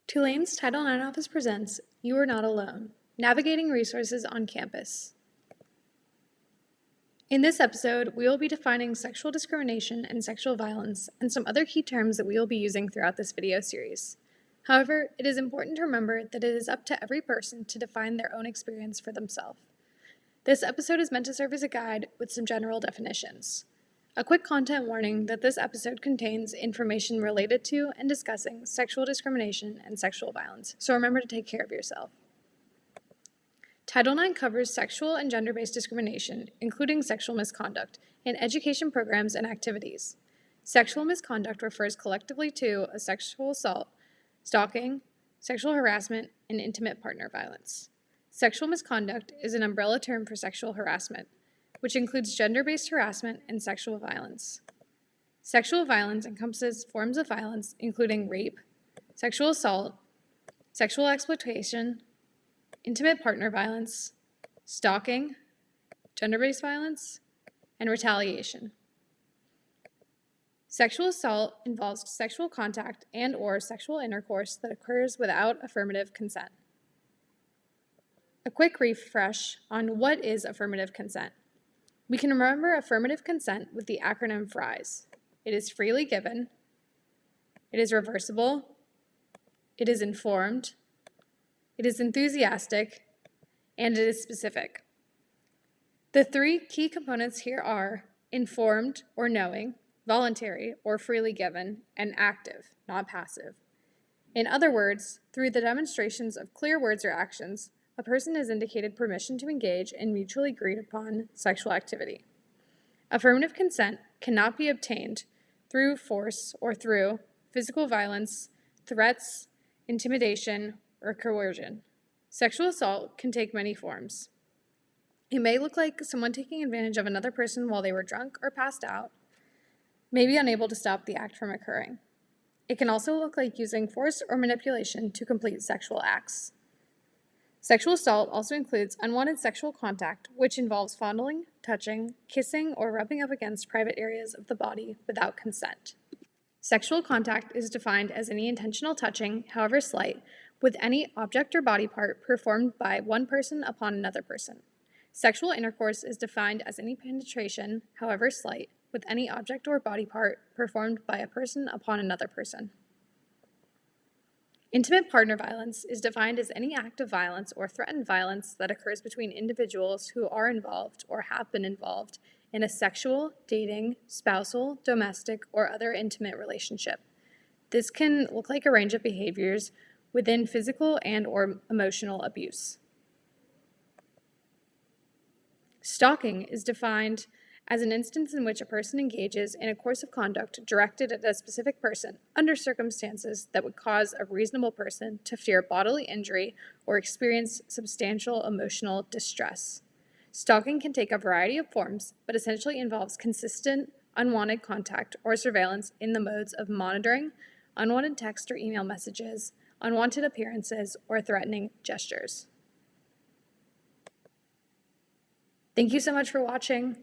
Tulane's Title IX office presents You Are Not Alone, Navigating Resources on Campus. In this episode, we will be defining sexual discrimination and sexual violence and some other key terms that we will be using throughout this video series. However, it is important to remember that it is up to every person to define their own experience for themselves. This episode is meant to serve as a guide with some general definitions. A quick content warning that this episode contains information related to and discussing sexual discrimination and sexual violence, so remember to take care of yourself. Title IX covers sexual and gender-based discrimination, including sexual misconduct, in education programs and activities. Sexual misconduct refers collectively to a sexual assault, stalking, sexual harassment, and intimate partner violence. Sexual misconduct is an umbrella term for sexual harassment, which includes gender-based harassment and sexual violence. Sexual violence encompasses forms of violence including rape, sexual assault, sexual exploitation, intimate partner violence, stalking, gender-based violence, and retaliation. Sexual assault involves sexual contact and/or sexual intercourse that occurs without affirmative consent. A quick refresh on what is affirmative consent. We can remember affirmative consent with the acronym FRIES. It is freely given, it is reversible, it is informed, it is enthusiastic, and it is specific. The three key components here are informed or knowing, voluntary or freely given, and active, not passive. In other words, through the demonstrations of clear words or actions, a person has indicated permission to engage in mutually agreed upon sexual activity. Affirmative consent cannot be obtained through force or through physical violence, threats, intimidation, or coercion. Sexual assault can take many forms. It may look like someone taking advantage of another person while they were drunk or passed out, may be unable to stop the act from occurring. It can also look like using force or manipulation to complete sexual acts. Sexual assault also includes unwanted sexual contact, which involves fondling, touching, kissing, or rubbing up against private areas of the body without consent. Sexual contact is defined as any intentional touching, however slight, with any object or body part performed by one person upon another person. Sexual intercourse is defined as any penetration, however slight, with any object or body part performed by a person upon another person. Intimate partner violence is defined as any act of violence or threatened violence that occurs between individuals who are involved or have been involved in a sexual, dating, spousal, domestic, or other intimate relationship. This can look like a range of behaviors within physical and/or emotional abuse. Stalking is defined as an instance in which a person engages in a course of conduct directed at a specific person under circumstances that would cause a reasonable person to fear bodily injury or experience substantial emotional distress. Stalking can take a variety of forms, but essentially involves consistent, unwanted contact or surveillance in the modes of monitoring, unwanted text or email messages, unwanted appearances, or threatening gestures. Thank you so much for watching.